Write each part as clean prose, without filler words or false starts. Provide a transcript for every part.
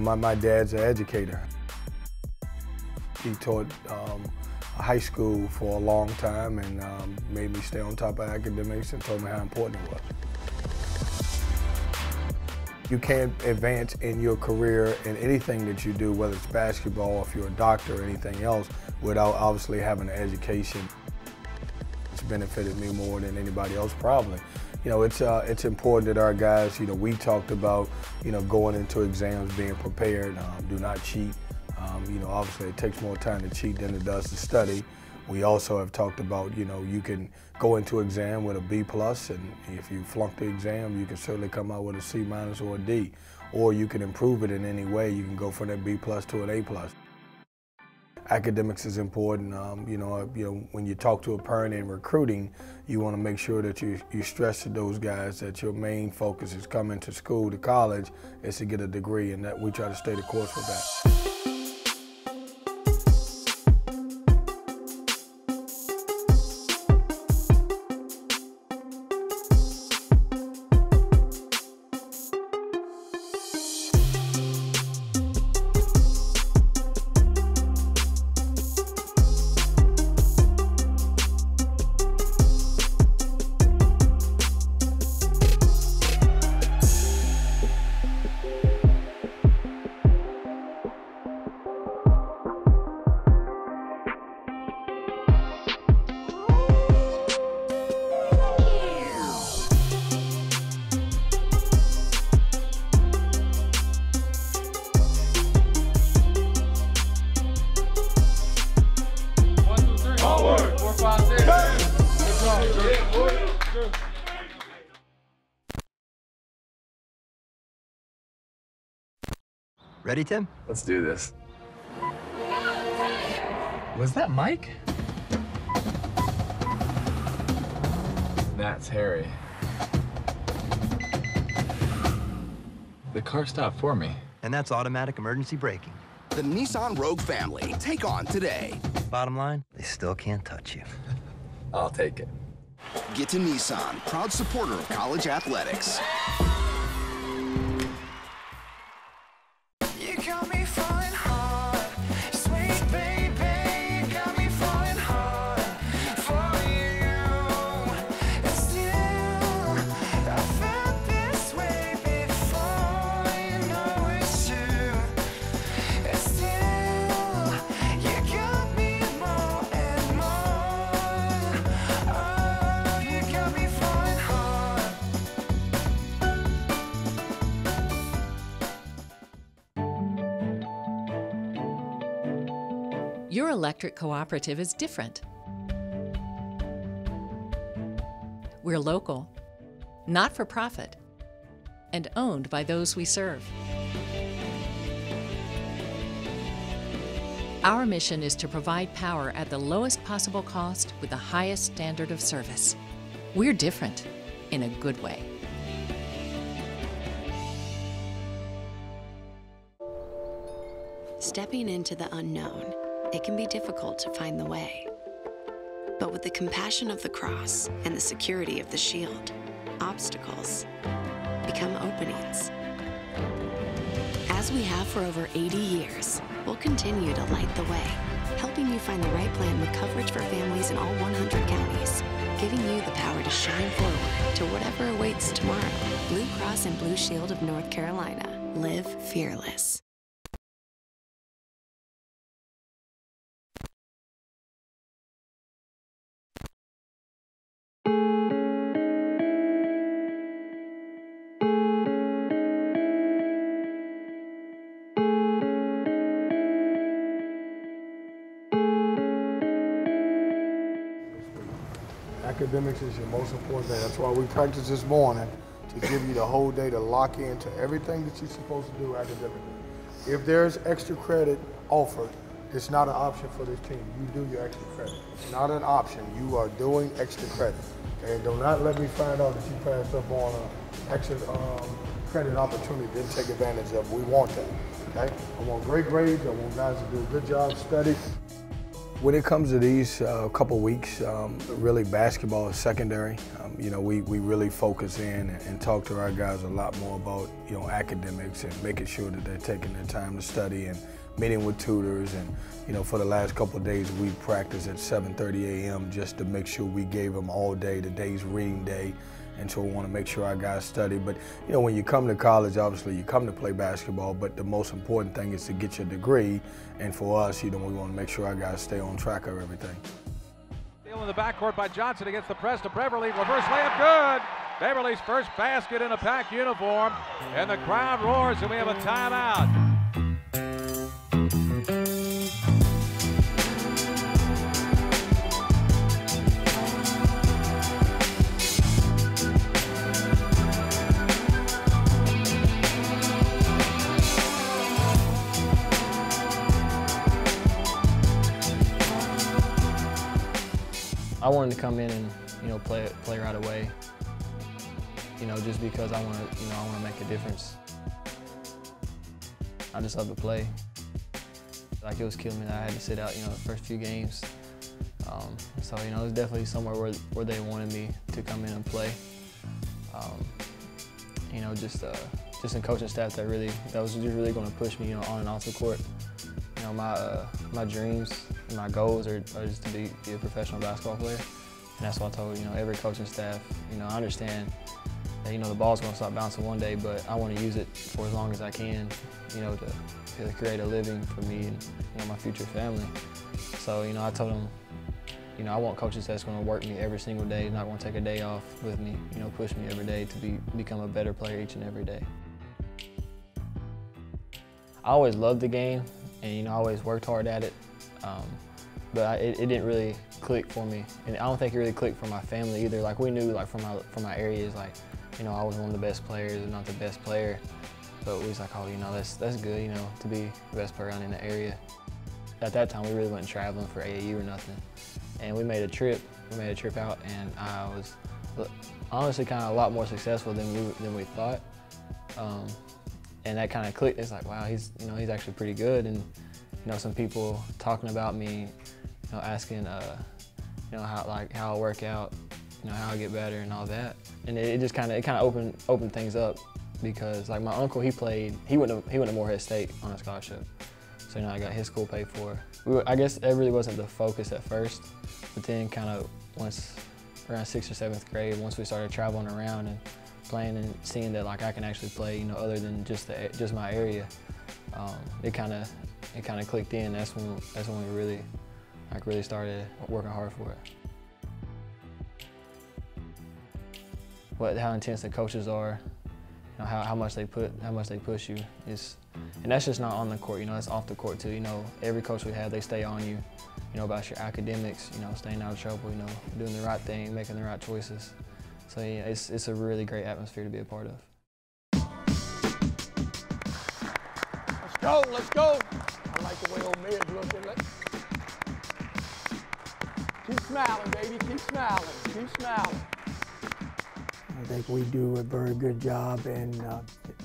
my dad's an educator. He taught high school for a long time and made me stay on top of academics and told me how important it was. You can't advance in your career in anything that you do, whether it's basketball or if you're a doctor or anything else, without obviously having an education. It's benefited me more than anybody else probably. It's important that our guys, we talked about, going into exams, being prepared, do not cheat. Obviously it takes more time to cheat than it does to study. We also have talked about, you can go into exam with a B+, and if you flunk the exam, you can certainly come out with a C- or a D. Or you can improve it in any way. You can go from that B+ to an A+. Academics is important. When you talk to a parent in recruiting, you want to make sure that you stress to those guys that your main focus is coming to school, to college, is to get a degree, and that we try to stay the course with that. Ready, Tim? Let's do this. Was that Mike? That's Harry. The car stopped for me. And that's automatic emergency braking. The Nissan Rogue family. Take on today. Bottom line, they still can't touch you. I'll take it. Get to Nissan, proud supporter of college athletics. Your electric cooperative is different. We're local, not for profit, and owned by those we serve. Our mission is to provide power at the lowest possible cost with the highest standard of service. We're different in a good way. Stepping into the unknown, it can be difficult to find the way. But with the compassion of the cross and the security of the shield, obstacles become openings. As we have for over 80 years, we'll continue to light the way, helping you find the right plan with coverage for families in all 100 counties, giving you the power to shine forward to whatever awaits tomorrow. Blue Cross and Blue Shield of North Carolina. Live fearless. Academics is your most important thing. That's why we practiced this morning, to give you the whole day to lock into everything that you're supposed to do academically. If there's extra credit offered, it's not an option for this team. You do your extra credit. It's not an option. You are doing extra credit. Okay? Do not let me find out that you passed up on an extra credit opportunity. Didn't take advantage of. We want that. Okay? I want great grades. I want guys to do a good job, study. When it comes to these couple weeks, really basketball is secondary. You know, we really focus in and talk to our guys a lot more about, you know, academics and making sure that they're taking their time to study and meeting with tutors. And, you know, for the last couple of days, we practiced at 7:30 a.m. just to make sure we gave them all day. Today's reading day. And so we want to make sure our guys study. But, you know, when you come to college, obviously you come to play basketball, but the most important thing is to get your degree. And for us, you know, we want to make sure our guys stay on track of everything. Steal in the backcourt by Johnson against the press to Beverly. Reverse layup, good. Beverly's first basket in a Pack uniform. And the crowd roars, and we have a timeout. I wanted to come in and, you know, play right away. You know, just because I want to make a difference. I just love to play. Like, it was killing me that I had to sit out, you know, the first few games. So, you know, it was definitely somewhere where they wanted me to come in and play. You know, just in coaching staff that was just really going to push me, you know, on and off the court. You know, my dreams and my goals are just to be a professional basketball player. And that's what I told, you know, every coaching staff. You know, I understand that, you know, the ball's going to stop bouncing one day, but I want to use it for as long as I can, you know, to create a living for me and, you know, my future family. So, you know, I told them, you know, I want coaches that's going to work me every single day, not going to take a day off with me, you know, push me every day to become a better player each and every day. I always loved the game, and, you know, I always worked hard at it, but it didn't really click for me, and I don't think it really clicked for my family either. Like, we knew, like, from my areas, like, you know, I was one of the best players and not the best player, but we was like, oh, you know, that's good, you know, to be the best player in the area. At that time, we really wasn't traveling for AAU or nothing, and we made a trip out, and I was honestly kind of a lot more successful than we thought. And that kind of clicked. It's like, wow, he's actually pretty good. And, you know, some people talking about me, you know, asking, you know, how I work out, you know, how I get better and all that. And it just kind of opened things up, because, like, my uncle, he went to Morehead State on a scholarship. So, you know, I got his school paid for. I guess it really wasn't the focus at first, but then kind of once around 6th or 7th grade, once we started traveling around and playing and seeing that, like, I can actually play, you know, other than just my area, it kind of clicked in. That's when we really started working hard for it. How intense the coaches are, you know, how much they push you is, and that's just not on the court. You know, that's off the court too. You know, every coach we have, they stay on you, you know, about your academics, you know, staying out of trouble, you know, doing the right thing, making the right choices. So yeah, it's a really great atmosphere to be a part of. Let's go. I like the way old Mayor's looking. Keep smiling, baby, keep smiling. I think we do a very good job in,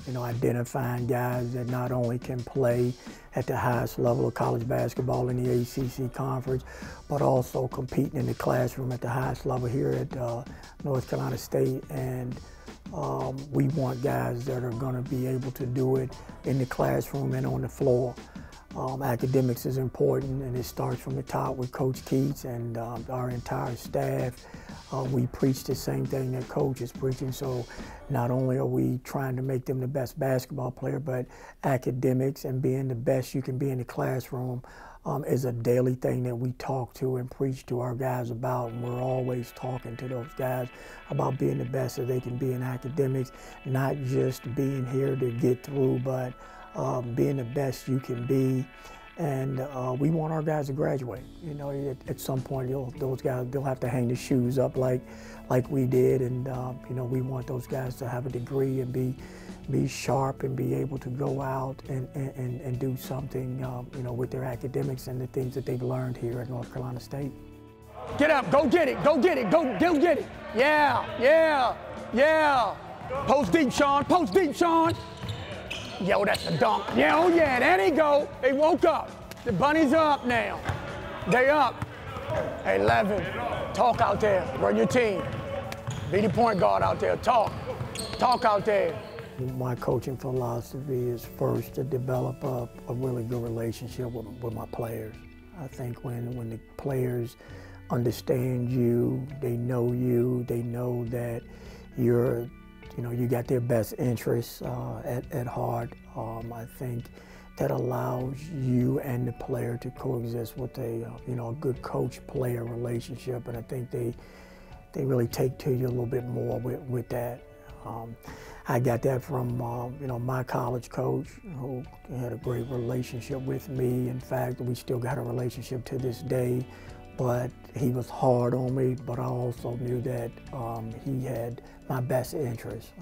you know, identifying guys that not only can play at the highest level of college basketball in the ACC conference, but also competing in the classroom at the highest level here at North Carolina State. And we want guys that are going to be able to do it in the classroom and on the floor. Academics is important, and it starts from the top with Coach Keats and our entire staff. We preach the same thing that Coach is preaching, so not only are we trying to make them the best basketball player, but academics and being the best you can be in the classroom is a daily thing that we talk to and preach to our guys about. And we're always talking to those guys about being the best that they can be in academics, not just being here to get through, but being the best you can be. And we want our guys to graduate. You know, at some point, those guys, they'll have to hang the shoes up like we did. And you know, we want those guys to have a degree and be sharp and be able to go out and do something, you know, with their academics and the things that they've learned here at North Carolina State. Get up, go get it, go get it, go get it. Yeah. Post deep, Sean. Yo, that's a dunk. Yeah, oh yeah, there they go. They woke up. The bunnies are up now. They up. Hey, Levin, talk out there. Run your team. Be the point guard out there. Talk. Talk out there. My coaching philosophy is first to develop a really good relationship with my players. I think when the players understand you, they know that you got their best interests at heart. I think that allows you and the player to coexist with a good coach-player relationship, and I think they really take to you a little bit more with that. I got that from my college coach, who had a great relationship with me. In fact, we still got a relationship to this day, but he was hard on me, but I also knew that he had my best interest.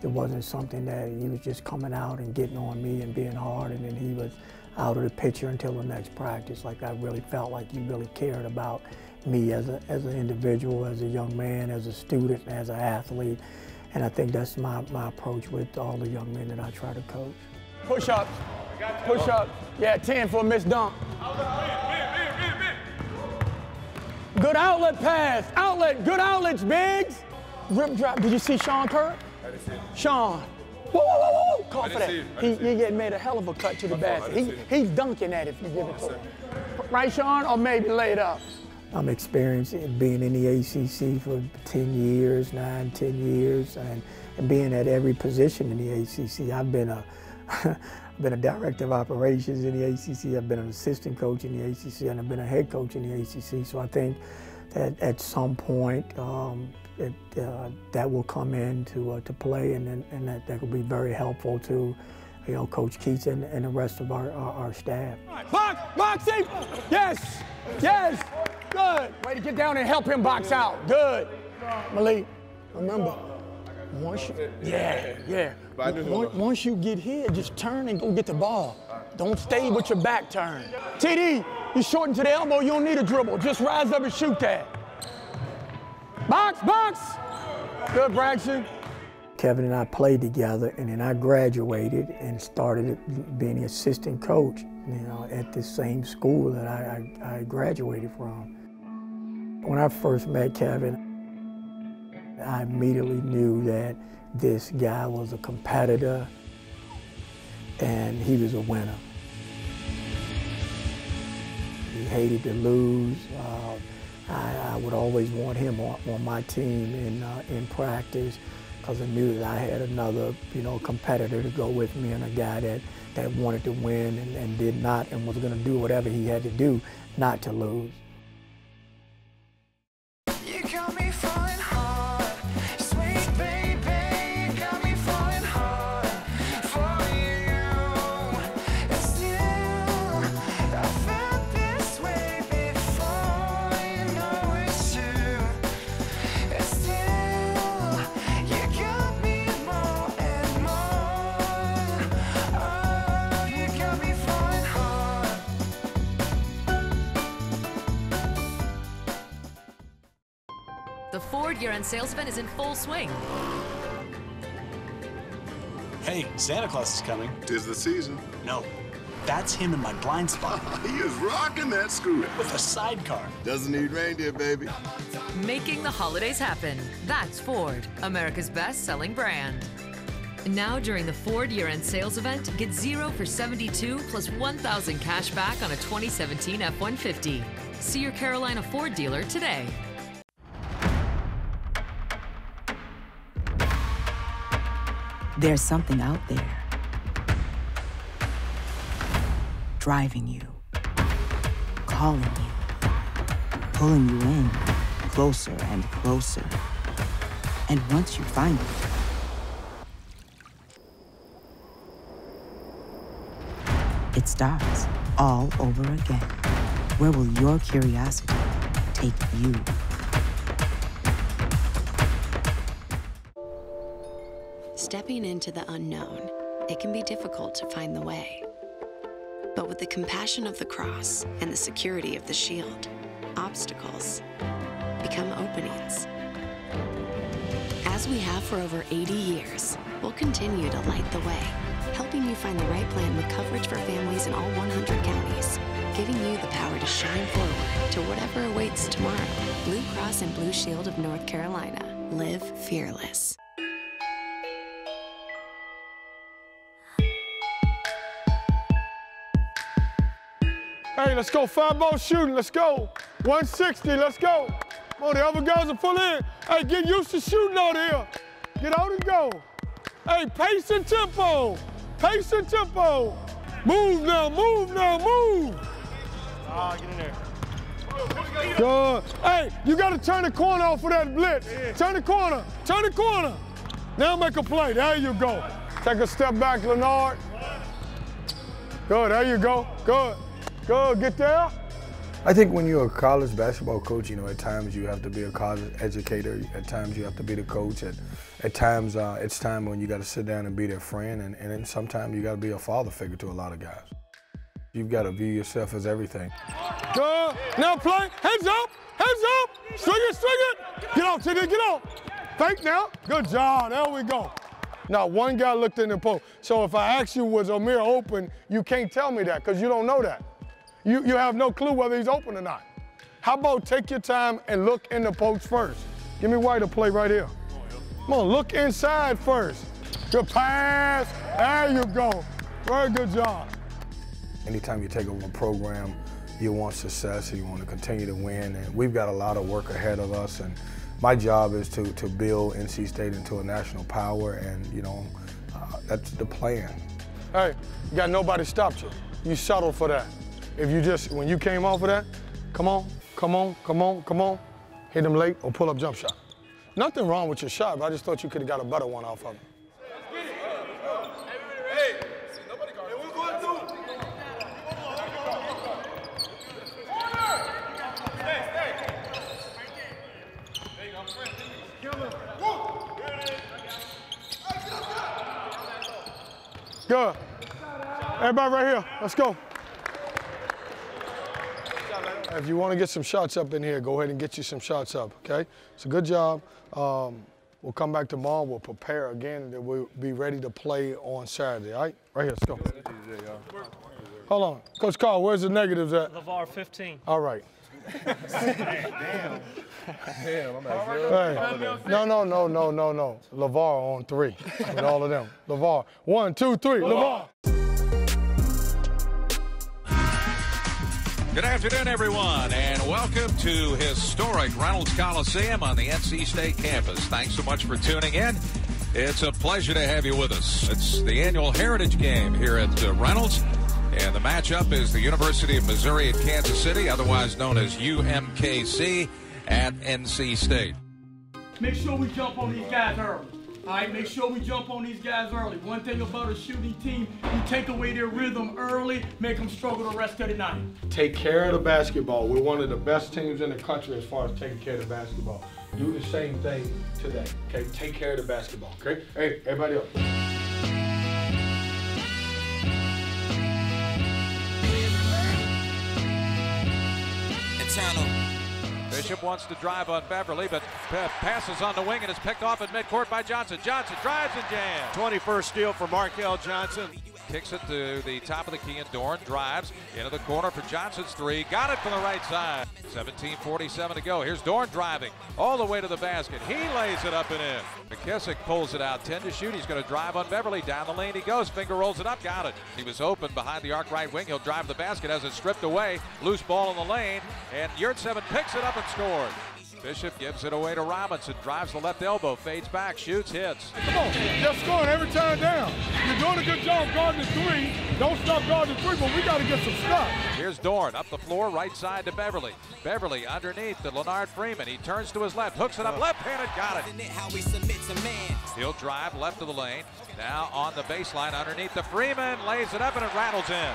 It wasn't something that he was just coming out and getting on me and being hard, and then he was out of the picture until the next practice. I really felt like he really cared about me as an individual, as a young man, as a student, as an athlete. And I think that's my approach with all the young men that I try to coach. Push-ups. Push-ups. Yeah, 10 for a missed dunk. Good outlet pass. Outlet. Good outlets, Biggs. Rip drop. Did you see Sean Kerr? I didn't see it. Sean. Whoa, whoa, whoa, whoa. Call for that. He made a hell of a cut to the basket. He's dunking that if you give it to him. Right, Sean? Or maybe laid up. I'm experienced being in the ACC for 10 years, 9, 10 years, and being at every position in the ACC. I've been a director of operations in the ACC. I've been an assistant coach in the ACC, and I've been a head coach in the ACC. So I think that at some point that will come into to play, and that will be very helpful to Coach Keats and the rest of our staff. Boxing! Yes! Yes! Good. Way to get down and help him box out. Good. Malik, remember, once you get here, just turn and go get the ball. Don't stay with your back turned. TD, you shorten to the elbow, you don't need a dribble. Just rise up and shoot that. Box, box! Good, Braxton. Kevin and I played together, and then I graduated and started being the assistant coach, at the same school that I graduated from. When I first met Kevin, I immediately knew that this guy was a competitor and he was a winner. He hated to lose. I would always want him on my team in practice, because I knew that I had another, competitor to go with me, and a guy that wanted to win and did not, and was going to do whatever he had to do not to lose. You got me falling hard, sweet baby, got me falling hard for you. And still, I felt this way before, you know it's true. And still, you got me more and more. Oh, you got me falling hard. The Ford year-end sales event is in full swing. Hey, Santa Claus is coming. 'Tis the season. No, that's him in my blind spot. He is rocking that scooter. With a sidecar. Doesn't need reindeer, baby. Making the holidays happen. That's Ford, America's best-selling brand. Now during the Ford year-end sales event, get 0 for 72 plus 1,000 cash back on a 2017 F-150. See your Carolina Ford dealer today. There's something out there, driving you, calling you, pulling you in, closer and closer. And once you find it, it starts all over again. Where will your curiosity take you? Stepping into the unknown, it can be difficult to find the way. But with the compassion of the cross and the security of the shield, obstacles become openings. As we have for over 80 years, we'll continue to light the way, helping you find the right plan with coverage for families in all 100 counties, giving you the power to shine forward to whatever awaits tomorrow. Blue Cross and Blue Shield of North Carolina. Live fearless. Hey, let's go. 5-ball shooting. Let's go. 160. Let's go. Come on, the other guys are full in. Hey, get used to shooting out here. Get out and go. Hey, pace and tempo. Pace and tempo. Move now, move now, move. Get in there. Good. Hey, you got to turn the corner off of that blitz. Turn the corner. Turn the corner. Now make a play. There you go. Take a step back, Leonard. Good. There you go. Good. Good. Get there. I think when you're a college basketball coach, you know, at times you have to be a college educator. At times you have to be the coach. At times it's time when you got to sit down and be their friend. And then sometimes you got to be a father figure to a lot of guys. You've got to view yourself as everything. Good. Now play. Heads up. Heads up. Swing it, swing it. Get off, TD. Get off. Fake now. Good job. There we go. Now, one guy looked in the post. So if I ask you, was Amir open, you can't tell me that because you don't know that. You have no clue whether he's open or not. How about take your time and look in the post first? Give me White to play right here. Come on, look inside first. Good pass. There you go. Very good job. Anytime you take over a program, you want success, you want to continue to win, and we've got a lot of work ahead of us, and my job is to build NC State into a national power, and you know, that's the plan. Hey, you got nobody stopped you. You settled for that. If you just, when you came off of that, come on, come on, come on, come on, hit them late or pull up jump shot. Nothing wrong with your shot, but I just thought you could have got a better one off of it. Good. Everybody right here, let's go. If you want to get some shots up in here, go ahead and get you some shots up, okay? It's a good job. We'll come back tomorrow, we'll prepare again, and then we'll be ready to play on Saturday, all right? Right here, let's go. Hold on. Coach Carl, where's the negatives at? LAVAR 15. All right. Damn. Damn, I'm at zero. Hey. No. LAVAR on 3 with all of them. LAVAR. 1, 2, 3. LAVAR. Good afternoon, everyone, and welcome to historic Reynolds Coliseum on the NC State campus. Thanks so much for tuning in. It's a pleasure to have you with us. It's the annual Heritage Game here at Reynolds, and the matchup is the University of Missouri at Kansas City, otherwise known as UMKC, at NC State. Make sure we jump on these guys early. All right, make sure we jump on these guys early. One thing about a shooting team, you take away their rhythm early, make them struggle the rest of the night. Take care of the basketball. We're one of the best teams in the country as far as taking care of the basketball. Do the same thing today, okay? Take care of the basketball, okay? Hey, everybody else. Bishop wants to drive on Beverly, but passes on the wing and is picked off at midcourt by Johnson. Johnson drives and jams. 21st steal for Markel Johnson. Kicks it to the top of the key, and Dorn drives into the corner for Johnson's 3. Got it from the right side. 17:47 to go. Here's Dorn driving all the way to the basket. He lays it up and in. McKissick pulls it out. 10 to shoot. He's going to drive on Beverly. Down the lane he goes. Finger rolls it up. Got it. He was open behind the arc right wing. He'll drive the basket as it's stripped away. Loose ball in the lane. And Yurtseven picks it up and scores. Bishop gives it away to Robinson. Drives the left elbow. Fades back. Shoots. Hits. Come on. They're scoring every time down. You're doing a good job guarding the 3. Don't stop guarding the 3, but we got to get some stuff. Here's Dorn up the floor, right side to Beverly. Beverly underneath to Leonard Freeman. He turns to his left, hooks it up, left-handed, got it. He'll drive left of the lane. Now on the baseline underneath the Freeman, lays it up and it rattles in.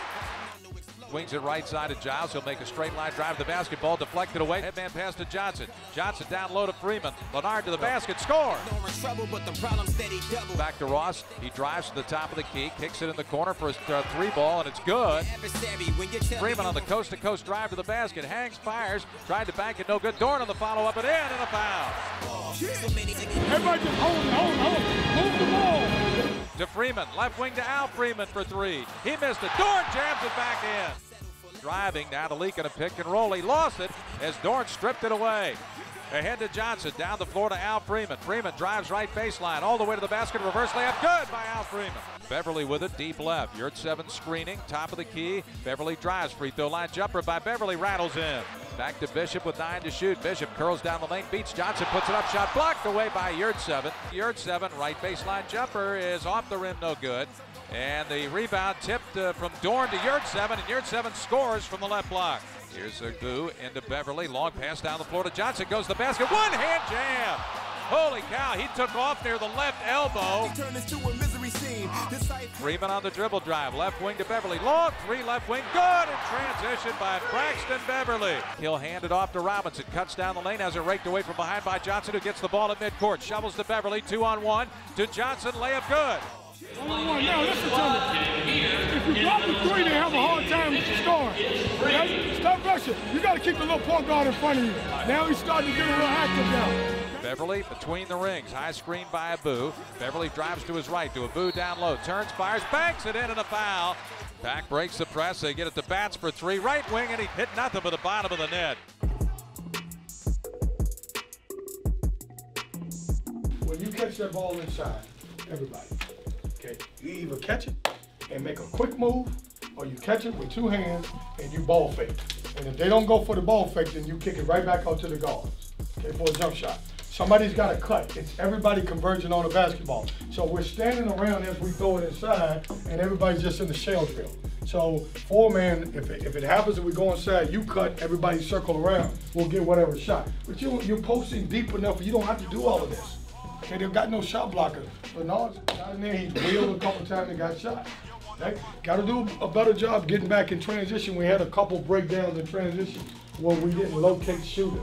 swings it right side to Giles. He'll make a straight line drive to the basketball, deflected away. Headman pass to Johnson. Johnson down low to Freeman. Leonard to the basket, score. Back to Ross. He drives to the top of the key, kicks it in the corner for a three ball, and it's good. Freeman on the coast-to-coast drive to the basket. Hangs, fires, tried to bank it, no good. Dorn on the follow-up and in, and a foul. Everybody just hold. Move the ball. To Freeman, left wing to Al Freeman for three. He missed it. Dorn jams it back in. Driving down to Leak in a pick and roll. He lost it as Dorn stripped it away. Ahead to Johnson, down the floor to Al Freeman. Freeman drives right baseline, all the way to the basket, reverse layup, good by Al Freeman. Beverly with it, deep left. Yurt7 screening, top of the key. Beverly drives, free throw line jumper by Beverly, rattles in. Back to Bishop with 9 to shoot. Bishop curls down the lane, beats Johnson, puts it up, shot blocked away by Yurt7. Yurt7, right baseline jumper is off the rim, no good. And the rebound tipped from Dorn to Yurt7, and Yurt7 scores from the left block. Here's Agu into Beverly, long pass down the floor to Johnson, goes to the basket, one-hand jam! Holy cow, he took off near the left elbow. Freeman on the dribble drive, left wing to Beverly, long three left wing, good in transition by Braxton Beverly. He'll hand it off to Robinson, cuts down the lane, has it raked away from behind by Johnson, who gets the ball at midcourt, shovels to Beverly, 2-on-1, to Johnson, layup good. Now listen to me. If you drop the three, they have a hard time scoring. Okay? Stop rushing. You got to keep the little point guard in front of you. Now he's starting to get a little active now. Beverly between the rings, high screen by Abu. Beverly drives to his right, to Abu down low, turns, fires, banks it in, and a foul. Back breaks the press, they get it to Bats for three, right wing, and he hit nothing but the bottom of the net. When you catch that ball inside, everybody, okay, you either catch it and make a quick move, or you catch it with two hands and you ball fake. And if they don't go for the ball fake, then you kick it right back out to the guards, okay, for a jump shot. Somebody's got to cut. It's everybody converging on the basketball. So we're standing around as we throw it inside, and everybody's just in the shell drill. So four-man, if it happens and we go inside, you cut, everybody circle around, we'll get whatever shot. But you're posting deep enough, you don't have to do all of this. Okay, they've got no shot blocker. Bernard's got in there, he's wheeled a couple times and got shot. Okay? Got to do a better job getting back in transition. We had a couple breakdowns in transition where we didn't locate shooters.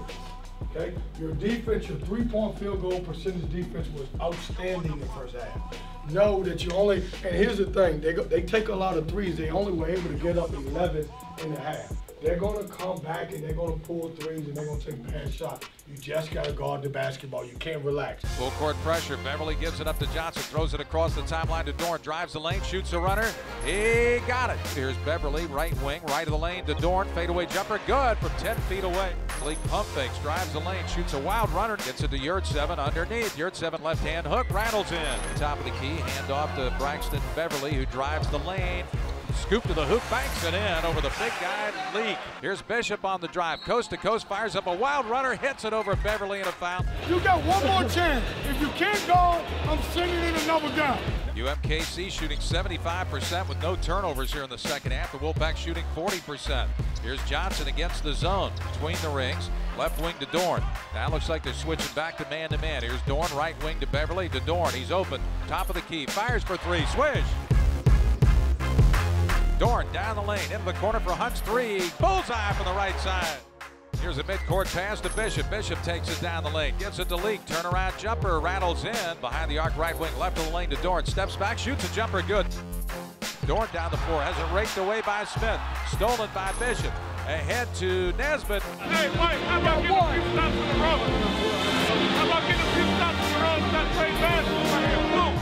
Okay? Your defense, your three-point field goal percentage defense was outstanding in the first half. Know that you only, and here's the thing, they take a lot of threes. They only were able to get up 11 and a half. They're going to come back and they're going to pull threes and they're going to take bad shots. You just got to guard the basketball. You can't relax. Full court pressure. Beverly gives it up to Johnson, throws it across the timeline to Dorn, drives the lane, shoots a runner. He got it. Here's Beverly, right wing, right of the lane to Dorn, fadeaway jumper, good from 10 feet away. Leak pump fakes, drives the lane, shoots a wild runner, gets it to Yurt7 underneath. Yurt7 left hand hook, rattles in. Top of the key, hand off to Braxton Beverly, who drives the lane. Scoop to the hoop, banks it in over the big guy, Leak. Here's Bishop on the drive, coast to coast, fires up a wild runner, hits it over Beverly in a foul. You got one more chance. If you can't go, I'm sending in another guy. UMKC shooting 75% with no turnovers here in the second half. The Wolfpack shooting 40%. Here's Johnson against the zone, between the rings, left wing to Dorn. Now looks like they're switching back to man-to-man. Here's Dorn, right wing to Beverly, to Dorn. He's open, top of the key, fires for three, swish. Dorn down the lane, into the corner for Hunt's three. Bullseye from the right side. Here's a midcourt pass to Bishop. Bishop takes it down the lane, gives it to Leak. Turnaround jumper, rattles in. Behind the arc, right wing, left of the lane to Dorn. Steps back, shoots a jumper, good. Dorn down the floor, has it raked away by Smith. Stolen by Bishop. Ahead to Nesbitt. Hey, Mike, how about getting a few stops in a row? How about getting a few stops in a row with that great basketball right here?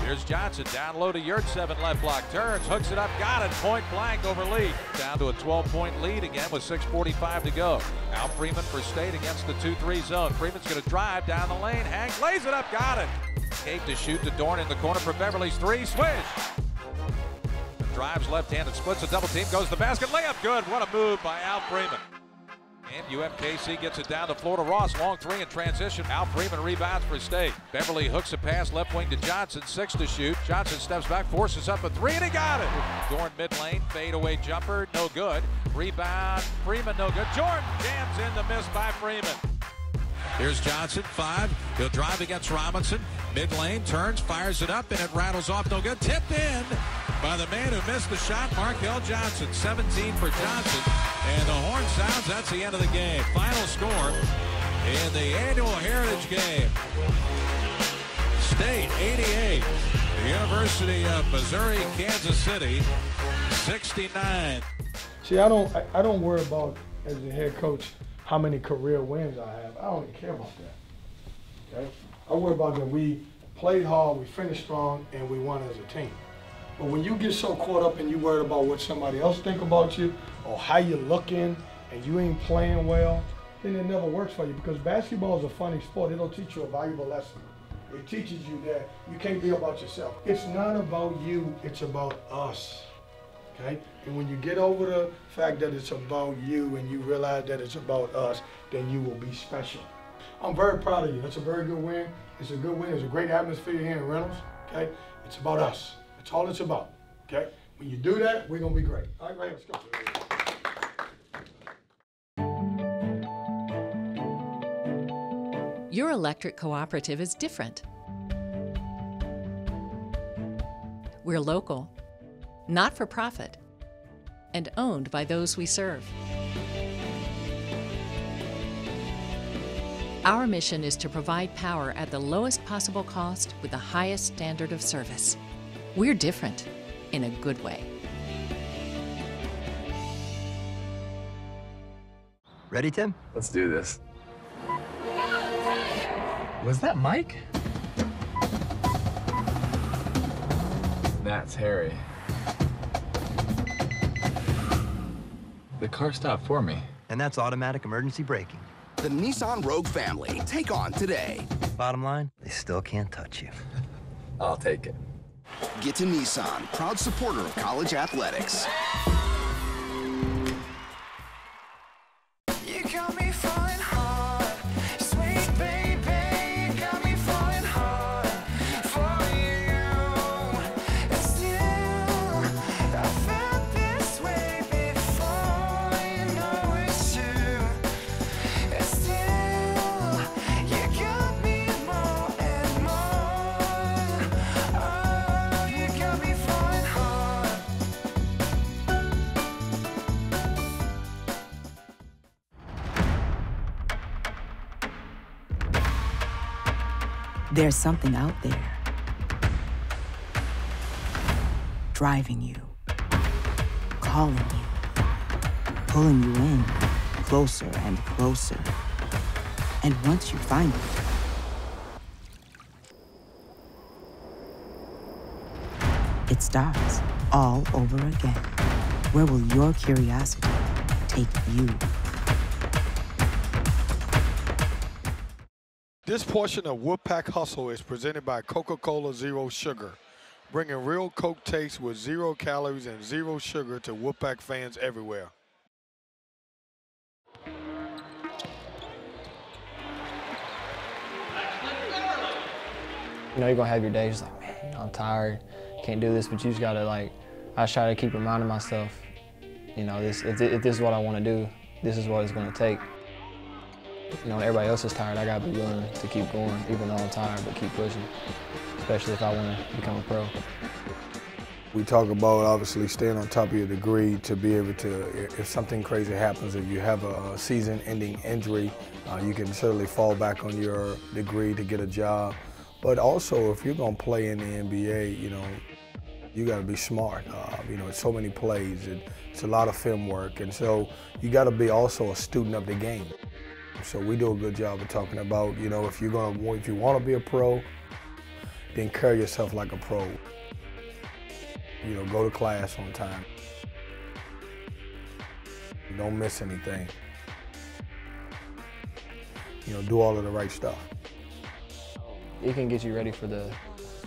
Here's Johnson, down low to Yurt7, left block, turns, hooks it up, got it, point blank over Lee. Down to a 12-point lead again with 6:45 to go. Al Freeman for State against the 2-3 zone. Freeman's going to drive down the lane, Hank lays it up, got it. Cape to shoot to Dorn in the corner for Beverly's three, swish. Drives left-handed, splits a double team, goes to the basket, layup good. What a move by Al Freeman. And UMKC gets it down the floor to Ross. Long three in transition. Al Freeman rebounds for State. Beverly hooks a pass left wing to Johnson. 6 to shoot. Johnson steps back, forces up a three, and he got it. Dorn mid lane, fadeaway jumper, no good. Rebound, Freeman, no good. Jordan jams in the miss by Freeman. Here's Johnson, 5. He'll drive against Robinson. Mid-lane, turns, fires it up, and it rattles off. No good. Tipped in by the man who missed the shot, Markel Johnson. 17 for Johnson. And the horn sounds. That's the end of the game. Final score in the annual Heritage Game. State 88. The University of Missouri, Kansas City, 69. See, I don't worry about, as the head coach, how many career wins I have. I don't even care about that. Okay? I worry about that we played hard, we finished strong, and we won as a team. But when you get so caught up and you worried about what somebody else think about you or how you're looking and you ain't playing well, then it never works for you, because basketball is a funny sport. It'll teach you a valuable lesson. It teaches you that you can't be about yourself. It's not about you, it's about us. Okay? And when you get over the fact that it's about you and you realize that it's about us, then you will be special. I'm very proud of you. That's a very good win. It's a good win. There's a great atmosphere here in Reynolds. Okay? It's about us. That's all it's about. Okay? When you do that, we're going to be great. All right, let's go. Your electric cooperative is different. We're local, not for profit, and owned by those we serve. Our mission is to provide power at the lowest possible cost with the highest standard of service. We're different in a good way. Ready, Tim? Let's do this. Was that Mike? That's Harry. The car stopped for me. And that's automatic emergency braking. The Nissan Rogue family. Take on today. Bottom line, they still can't touch you. I'll take it. Get to Nissan, proud supporter of college athletics. You got me falling hard, sweet baby, you got me falling hard for you. And still, I felt this way before, you know it's true. And still, you got me more and more. Oh, you got me falling hard. There's something out there driving you, calling you, pulling you in closer and closer. And once you find it, it starts all over again. Where will your curiosity take you? This portion of Wolfpack Hustle is presented by Coca-Cola Zero Sugar, bringing real Coke taste with 0 calories and 0 sugar to Wolfpack fans everywhere. You know, you're gonna have your days like, man, you know, I'm tired, can't do this, but you just gotta I try to keep reminding myself, you know, if this is what I wanna do, this is what it's gonna take. You know, when everybody else is tired, I gotta be willing to keep going, even though I'm tired, but keep pushing, especially if I wanna become a pro. We talk about obviously staying on top of your degree to be able to, if something crazy happens, if you have a season-ending injury, you can certainly fall back on your degree to get a job. But also, if you're gonna play in the NBA, you know, you gotta be smart. You know, it's so many plays, it's a lot of film work, and so you gotta be also a student of the game. So we do a good job of talking about, you know, if you want to be a pro, then carry yourself like a pro. You know, go to class on time. Don't miss anything. You know, do all of the right stuff. It can get you ready for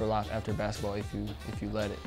life after basketball if you let it.